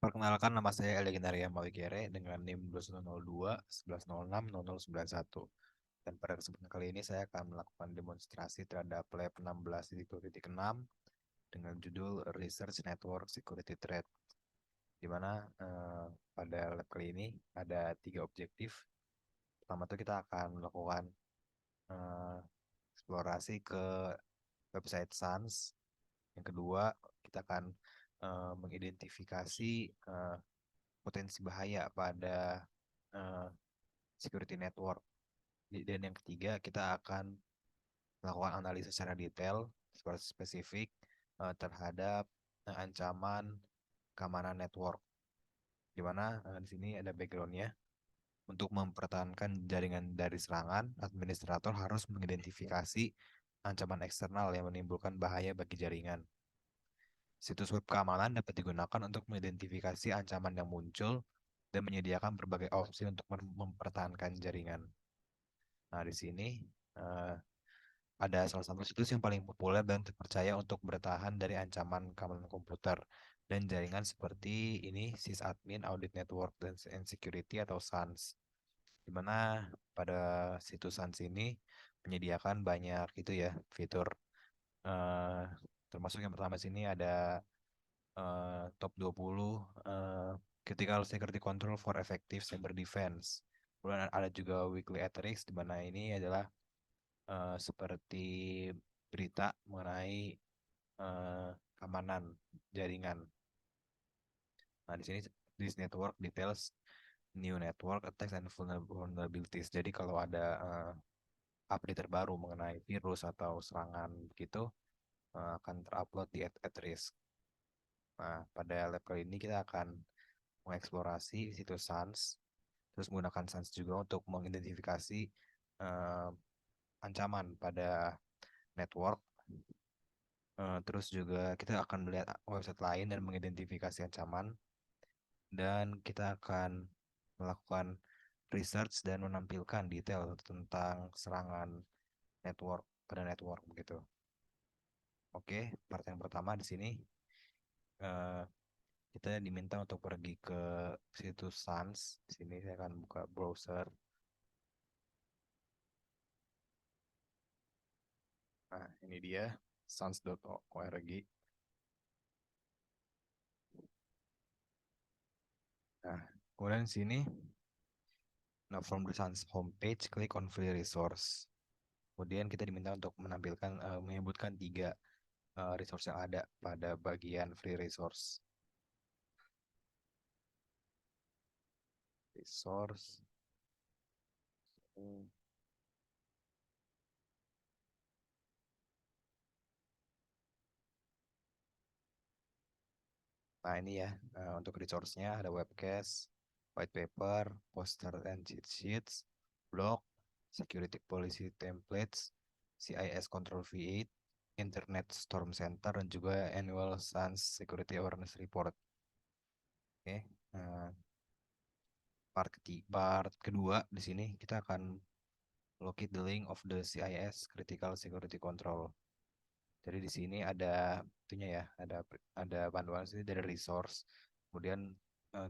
Perkenalkan, nama saya Elegenaria Malikere dengan NIM 2102 1106 0091. Dan pada kesempatan kali ini saya akan melakukan demonstrasi terhadap lab 16.6 dengan judul Research Network Security Threat, di mana pada lab kali ini ada tiga objektif. Pertama itu kita akan melakukan eh, eksplorasi ke website SANS. Yang kedua, kita akan mengidentifikasi potensi bahaya pada eh, security network. Dan yang ketiga, kita akan melakukan analisa secara detail, spesifik terhadap ancaman keamanan network. Di mana di sini ada backgroundnya. Untuk mempertahankan jaringan dari serangan, administrator harus mengidentifikasi ancaman eksternal yang menimbulkan bahaya bagi jaringan. Situs web keamanan dapat digunakan untuk mengidentifikasi ancaman yang muncul dan menyediakan berbagai opsi untuk mempertahankan jaringan. Nah, di sini eh, ada salah satu situs yang paling populer dan terpercaya untuk bertahan dari ancaman keamanan komputer dan jaringan seperti ini, sysadmin Audit Network and Security atau SANS. Di mana pada situs SANS ini menyediakan banyak itu ya fitur, eh, termasuk yang pertama sini ada top 20 critical security control for effective cyber defense. Kemudian ada juga weekly at risk, di mana ini adalah seperti berita mengenai keamanan jaringan. Nah, di sini this network details new network attacks and vulnerabilities. Jadi kalau ada update terbaru mengenai virus atau serangan gitu akan terupload di at risk. Nah, pada lab kali ini kita akan mengeksplorasi situs SANS, terus menggunakan SANS juga untuk mengidentifikasi eh, ancaman pada network. Terus juga kita akan melihat website lain dan mengidentifikasi ancaman, dan kita akan melakukan research dan menampilkan detail tentang serangan network pada network begitu. Oke, part yang pertama di sini eh, kita diminta untuk pergi ke situs SANS. Di sini saya akan buka browser. Nah, ini dia sans.org. Nah, kemudian di sini, nah, from the Sans homepage, click on free resource. Kemudian kita diminta untuk menampilkan, menyebutkan tiga resource yang ada pada bagian free resource. Resource. Nah, ini ya, untuk resource-nya ada webcast, white paper, poster and cheat sheets, blog, security policy templates, CIS Control V8, Internet Storm Center, dan juga Annual SANS Security Awareness Report. Oke, part kedua di sini kita akan locate the link of the CIS Critical Security Control. Jadi di sini ada itunya ya, ada panduan sini dari resource. Kemudian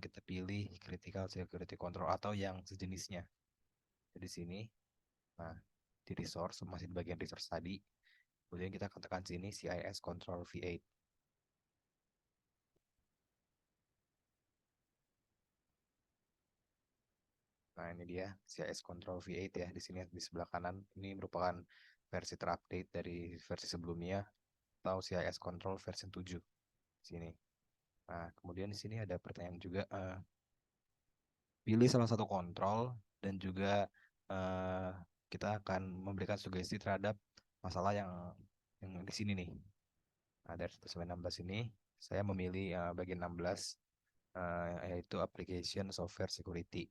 kita pilih Critical Security Control atau yang sejenisnya. Jadi di sini, nah di resource masih di bagian resource tadi. Kemudian kita katakan sini CIS Control V8. Nah, ini dia CIS Control V8 ya. Di sini di sebelah kanan ini merupakan versi terupdate dari versi sebelumnya atau CIS Control versi 7 sini. Nah, kemudian di sini ada pertanyaan juga, pilih salah satu kontrol dan juga eh, kita akan memberikan sugesti terhadap masalah yang di sini nih. Nah, dari 1 sampai 16 ini saya memilih bagian 16, yaitu application software security,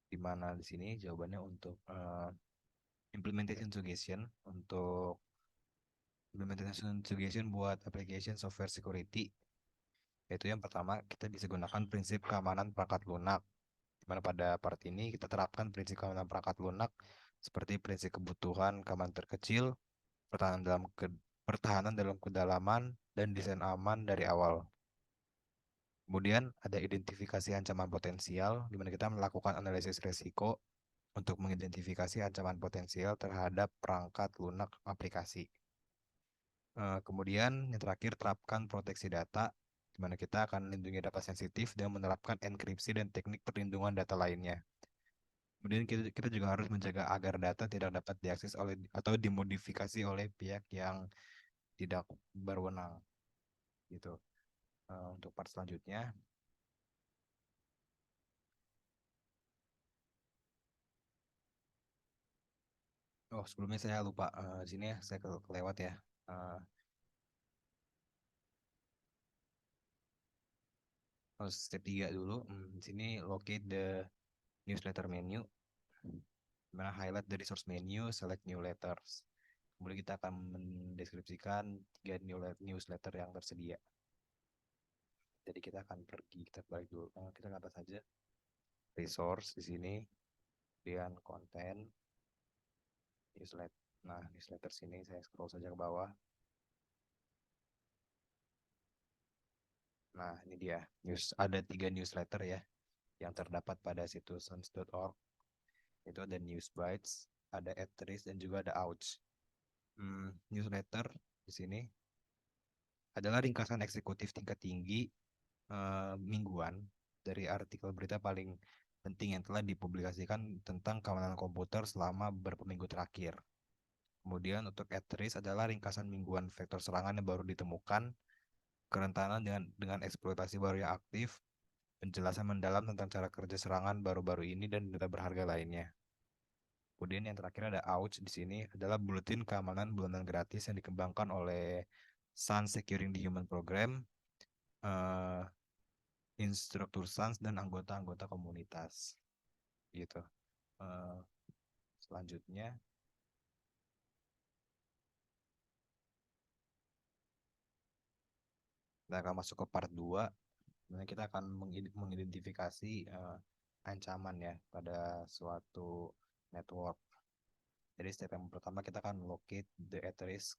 di mana di sini jawabannya untuk implementation suggestion, untuk implementation suggestion buat application software security, yaitu yang pertama kita bisa gunakan prinsip keamanan perangkat lunak, di mana pada part ini kita terapkan prinsip keamanan perangkat lunak seperti prinsip kebutuhan keamanan terkecil, pertahanan dalam pertahanan dalam kedalaman, dan desain aman dari awal. Kemudian ada identifikasi ancaman potensial, di mana kita melakukan analisis resiko untuk mengidentifikasi ancaman potensial terhadap perangkat lunak aplikasi. Kemudian yang terakhir, terapkan proteksi data, di mana kita akan melindungi data sensitif dan menerapkan enkripsi dan teknik perlindungan data lainnya. Kemudian kita juga harus menjaga agar data tidak dapat diakses oleh atau dimodifikasi oleh pihak yang tidak berwenang gitu. Untuk part selanjutnya, oh sebelumnya saya lupa, di sini ya saya kelewat ya. Eh, Step 3 dulu. Di sini locate the newsletter menu. Dimana highlight the resource menu, select new letters. Kemudian kita akan mendeskripsikan tiga newsletter yang tersedia. Jadi kita akan pergi, kita balik dulu. Kita akan saja resource di sini, kemudian konten, newsletter. Nah, newsletter sini saya scroll saja ke bawah. Nah, ini dia. Ada tiga newsletter ya yang terdapat pada situs sans.org. Itu ada News Bites, ada Atris, dan juga ada Ouch. Newsletter di sini adalah ringkasan eksekutif tingkat tinggi mingguan dari artikel berita paling penting yang telah dipublikasikan tentang keamanan komputer selama beberapa minggu terakhir. Kemudian untuk Atris adalah ringkasan mingguan vektor serangan yang baru ditemukan, kerentanan dengan eksploitasi baru yang aktif, penjelasan mendalam tentang cara kerja serangan baru-baru ini dan data berharga lainnya. Kemudian yang terakhir ada Ouch di sini adalah buletin keamanan bulanan gratis yang dikembangkan oleh Sun Securing the Human Program, eh, instruktur Sans dan anggota-anggota komunitas gitu. Eh, Selanjutnya kita akan masuk ke part 2, dimana kita akan mengidentifikasi ancaman ya pada suatu network. Jadi step yang pertama kita akan locate the at risk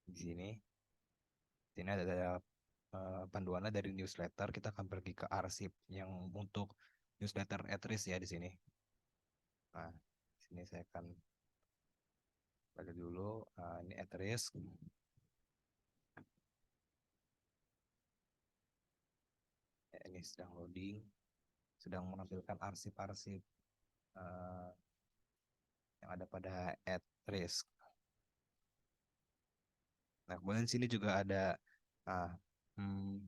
di sini. Sini ada panduannya dari newsletter. Kita akan pergi ke arsip yang untuk newsletter at risk ya di sini. Nah, di sini saya akan balik dulu. Ini at risk. Ya, ini sedang loading, sedang menampilkan arsip-arsip uh, yang ada pada at risk. Nah, kemudian di sini juga ada uh, hmm,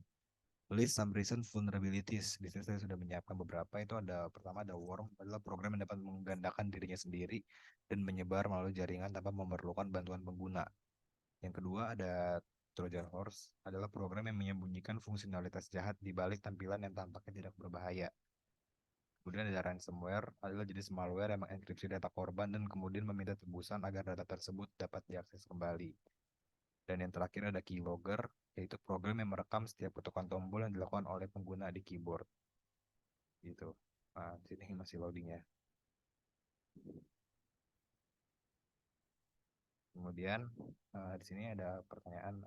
list some recent vulnerabilities. Di sini saya sudah menyiapkan beberapa. Itu ada pertama ada worm, adalah program yang dapat menggandakan dirinya sendiri dan menyebar melalui jaringan tanpa memerlukan bantuan pengguna. Yang kedua ada Trojan Horse, adalah program yang menyembunyikan fungsionalitas jahat di balik tampilan yang tampaknya tidak berbahaya. Kemudian ada ransomware, adalah jenis malware yang mengenkripsi data korban dan kemudian meminta tebusan agar data tersebut dapat diakses kembali. Dan yang terakhir ada keylogger, yaitu program yang merekam setiap ketukan tombol yang dilakukan oleh pengguna di keyboard. Gitu. Nah, di sini masih loading ya. Kemudian di sini ada pertanyaan,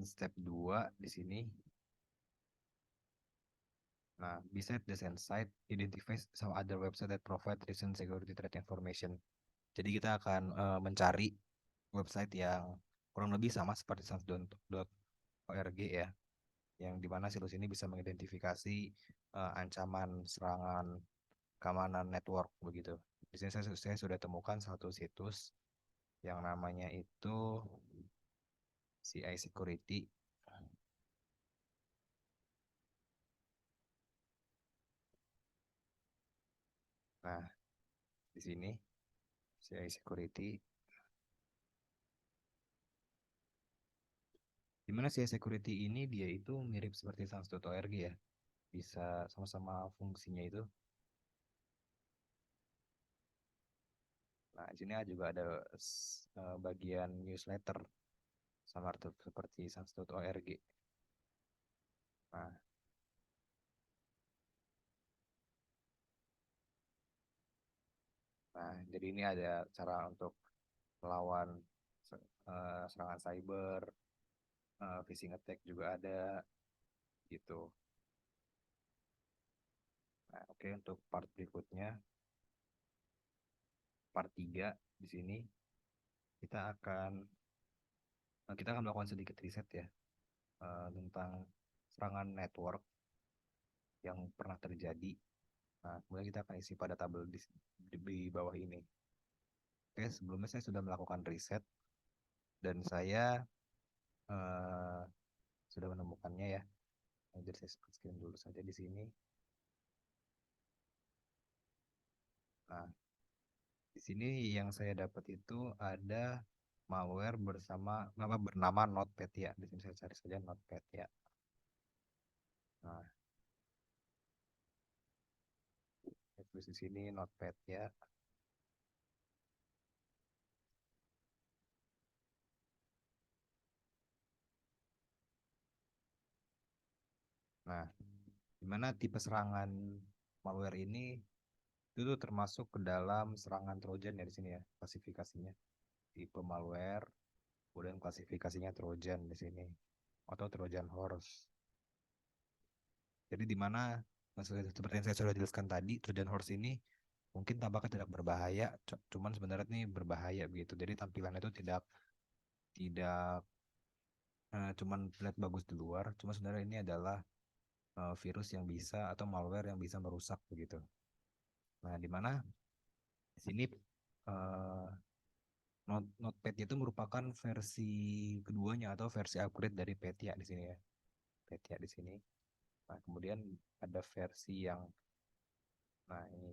step 2 di sini. Nah, besides the site, identify some other website that provide recent security threat information. Jadi kita akan mencari website yang kurang lebih sama seperti sans.org ya, yang dimana situs ini bisa mengidentifikasi ancaman serangan keamanan network begitu. Di sini saya sudah temukan satu situs yang namanya itu CI Security. Nah, di sini CI Security, dimana CI Security ini dia itu mirip seperti sans.org ya, bisa sama-sama fungsinya itu. Nah, di sini juga ada bagian newsletter sama seperti sans.org. Nah, Nah, jadi ini ada cara untuk melawan serangan cyber, phishing attack juga ada gitu. Nah, oke, untuk part berikutnya, part 3 di sini kita akan melakukan sedikit riset ya, tentang serangan network yang pernah terjadi. Nah, kemudian kita akan isi pada tabel di bawah ini. Oke, sebelumnya saya sudah melakukan riset dan saya eh, sudah menemukannya ya. Nah, jadi saya screen dulu saja di sini. Nah, di sini yang saya dapat itu ada malware bernama Notepetya. Di sini saya cari saja Notepetya. Nah, saya tulis di sini Notepetya. Nah, di mana tipe serangan malware ini itu tuh termasuk ke dalam serangan Trojan ya di sini ya, klasifikasinya. Tipe malware, kemudian klasifikasinya Trojan di sini atau Trojan horse. Jadi di mana seperti yang saya sudah jelaskan tadi, Trojan horse ini mungkin tampaknya tidak berbahaya, cuman sebenarnya ini berbahaya begitu. Jadi tampilan itu tidak tidak cuman terlihat bagus di luar, cuma sebenarnya ini adalah virus yang bisa atau malware yang bisa merusak begitu. Nah, di mana di sini eh, Notepad itu merupakan versi keduanya atau versi upgrade dari Petya di sini ya. Petya di sini. Nah, kemudian ada versi yang nah ini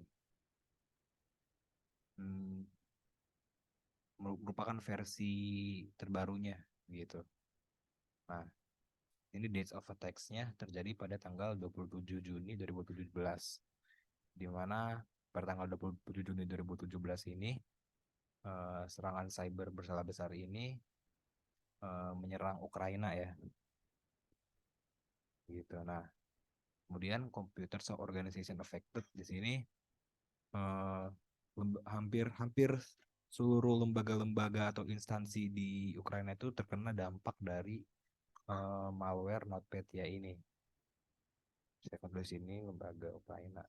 hmm, merupakan versi terbarunya gitu. Nah, ini dates of attacks-nya terjadi pada tanggal 27 Juni 2017, di mana pada tanggal 27 Juni 2017 ini serangan cyber berskala besar ini menyerang Ukraina ya, gitu. Nah, kemudian Computer Organization Affected di sini eh, hampir hampir seluruh lembaga-lembaga atau instansi di Ukraina itu terkena dampak dari malware NotPetya ini. Saya tulis ini lembaga Ukraina.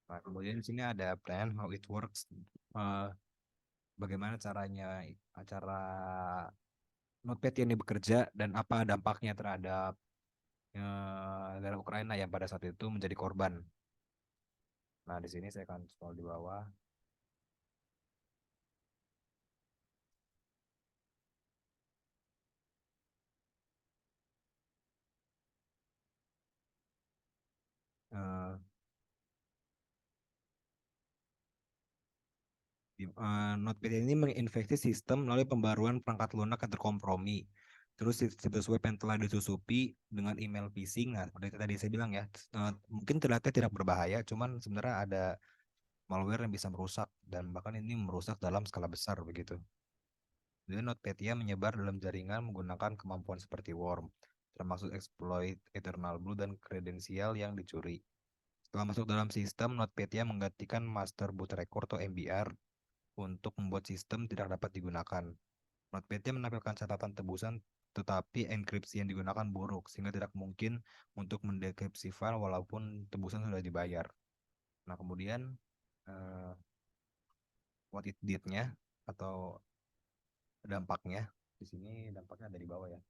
Nah, kemudian di sini ada plan how it works. Eh, Bagaimana caranya acara Notepad ini bekerja dan apa dampaknya terhadap negara Ukraina yang pada saat itu menjadi korban. Nah, di sini saya akan scroll di bawah. Eh, Notepad ini menginfeksi sistem melalui pembaruan perangkat lunak yang terkompromi. Terus situs web yang telah disusupi dengan email phishing. Nah, seperti tadi saya bilang ya, mungkin terlihatnya tidak berbahaya, cuman sebenarnya ada malware yang bisa merusak dan bahkan ini merusak dalam skala besar begitu. Jadi NotPetya menyebar dalam jaringan menggunakan kemampuan seperti worm, termasuk exploit Eternal Blue dan kredensial yang dicuri. Setelah masuk dalam sistem, NotPetya menggantikan master boot record atau MBR untuk membuat sistem tidak dapat digunakan. NotPetya menampilkan catatan tebusan tetapi enkripsi yang digunakan buruk sehingga tidak mungkin untuk mendekripsi file walaupun tebusan sudah dibayar. Nah, kemudian eh, what it did-nya atau dampaknya di sini dampaknya ada di bawah ya.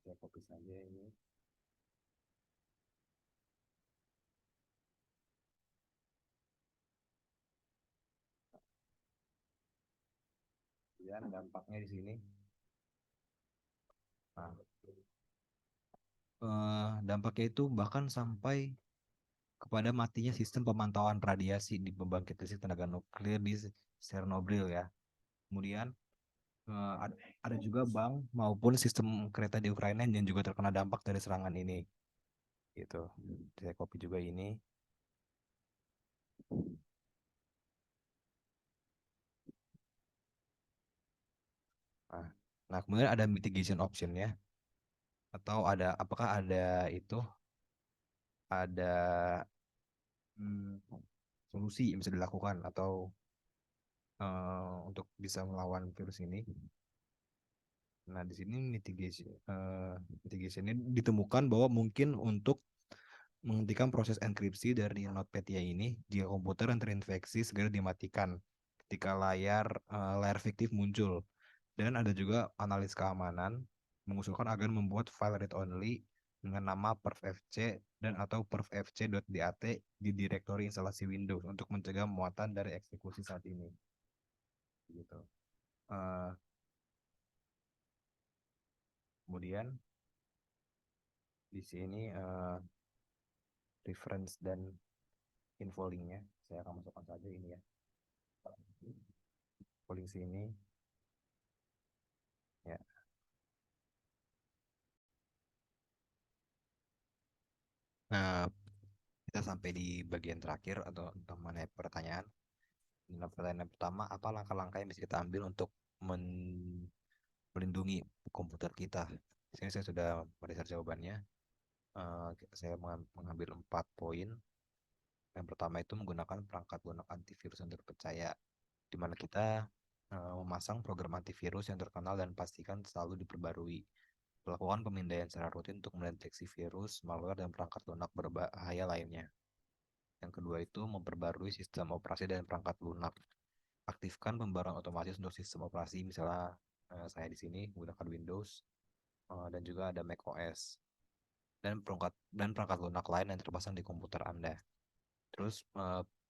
Saya copy saja ini. Kemudian dampaknya di sini. Nah, dampaknya itu bahkan sampai kepada matinya sistem pemantauan radiasi di pembangkit listrik tenaga nuklir di Chernobyl ya. Kemudian ada juga bank maupun sistem kereta di Ukraina yang juga terkena dampak dari serangan ini. Gitu. Saya copy juga ini. Nah, nah kemudian ada mitigation option ya Atau apakah ada itu, ada hmm, solusi yang bisa dilakukan atau untuk bisa melawan virus ini? Nah, di sini mitigation ini ditemukan bahwa mungkin untuk menghentikan proses enkripsi dari NotPetya ini, jika komputer yang terinfeksi segera dimatikan ketika layar fiktif muncul. Dan ada juga analis keamanan mengusulkan agar membuat file read only dengan nama perfvc dan atau perfvc.dat di direktori instalasi Windows untuk mencegah muatan dari eksekusi saat ini. Gitu. Eh, Kemudian di sini reference dan info linknya saya akan masukkan saja ini ya. Link sini ya. Nah, kita sampai di bagian terakhir atau untuk mengenai pertanyaan. Nah, pertanyaan pertama, apa langkah-langkah yang bisa kita ambil untuk melindungi komputer kita? Di sini saya sudah meriset jawabannya. Saya mengambil 4 poin. Yang pertama itu menggunakan perangkat lunak antivirus yang terpercaya, di mana kita memasang program antivirus yang terkenal dan pastikan selalu diperbarui. Melakukan pemindaian secara rutin untuk mendeteksi virus, malware, dan perangkat lunak berbahaya lainnya. Yang kedua itu memperbarui sistem operasi dan perangkat lunak. Aktifkan pembaruan otomatis untuk sistem operasi, misalnya saya di sini menggunakan Windows dan juga ada macOS dan perangkat lunak lain yang terpasang di komputer Anda. Terus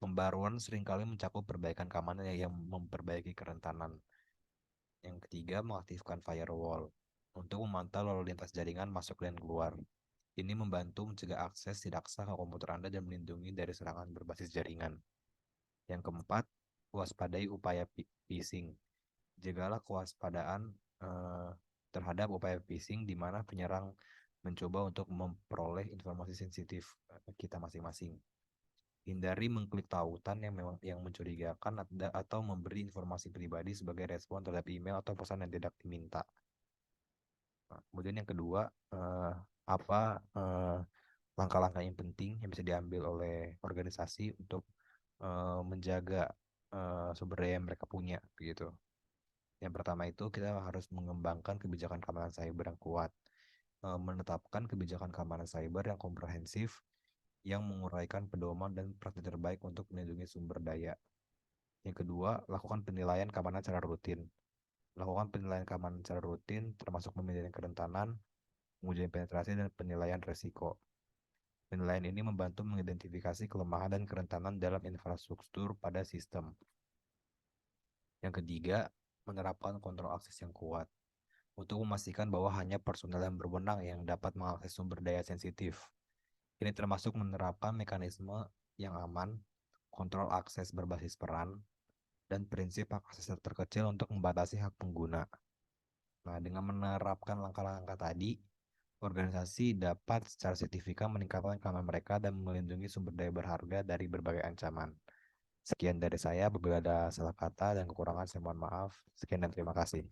pembaruan seringkali mencakup perbaikan keamanan yang memperbaiki kerentanan. Yang ketiga, mengaktifkan firewall untuk memantau lalu lintas jaringan masuk dan keluar. Ini membantu mencegah akses tidak sah ke komputer Anda dan melindungi dari serangan berbasis jaringan. Yang keempat, waspadai upaya phishing. Jagalah kewaspadaan eh, terhadap upaya phishing di mana penyerang mencoba untuk memperoleh informasi sensitif kita masing-masing. Hindari mengklik tautan yang memang yang mencurigakan atau memberi informasi pribadi sebagai respon terhadap email atau pesan yang tidak diminta. Nah, kemudian yang kedua, apa langkah-langkah yang penting yang bisa diambil oleh organisasi untuk menjaga sumber daya yang mereka punya, begitu. Yang pertama itu kita harus mengembangkan kebijakan keamanan cyber yang kuat, menetapkan kebijakan keamanan cyber yang komprehensif, yang menguraikan pedoman dan praktik terbaik untuk melindungi sumber daya. Yang kedua, lakukan penilaian keamanan secara rutin. Lakukan penilaian keamanan secara rutin, termasuk pemilihan kerentanan, pengujian penetrasi, dan penilaian resiko. Penilaian ini membantu mengidentifikasi kelemahan dan kerentanan dalam infrastruktur pada sistem. Yang ketiga, menerapkan kontrol akses yang kuat untuk memastikan bahwa hanya personel yang berwenang yang dapat mengakses sumber daya sensitif. Ini termasuk menerapkan mekanisme yang aman, kontrol akses berbasis peran, dan prinsip hak akses terkecil untuk membatasi hak pengguna. Nah, dengan menerapkan langkah-langkah tadi, organisasi dapat secara signifikan meningkatkan keamanan mereka dan melindungi sumber daya berharga dari berbagai ancaman. Sekian dari saya, apabila ada salah kata dan kekurangan saya mohon maaf. Sekian dan terima kasih.